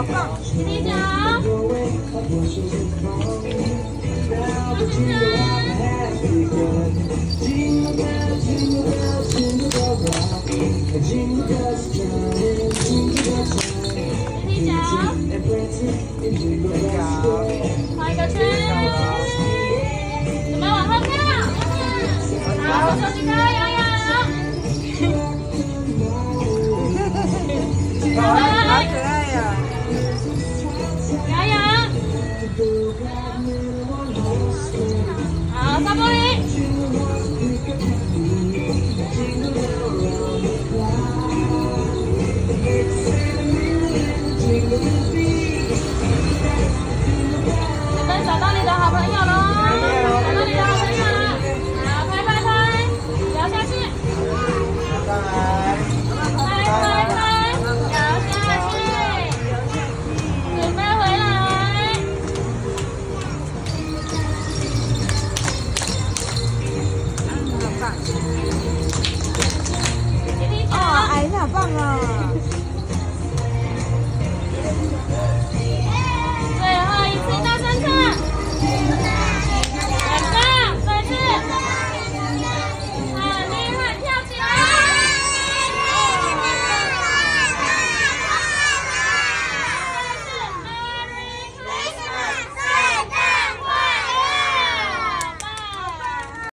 好棒！弟弟讲，弟弟讲，画一个圈，准备往后跳，好，手举高，摇摇。好可爱呀！摇摇，好，擦玻璃。准备找到你的好朋友喽！找到你的好朋友了，好，拍拍拍，摇下去，拜拜。拍拍拍，摇下去，准备回来。好棒！弟弟哦，讲，哎，你好棒哦！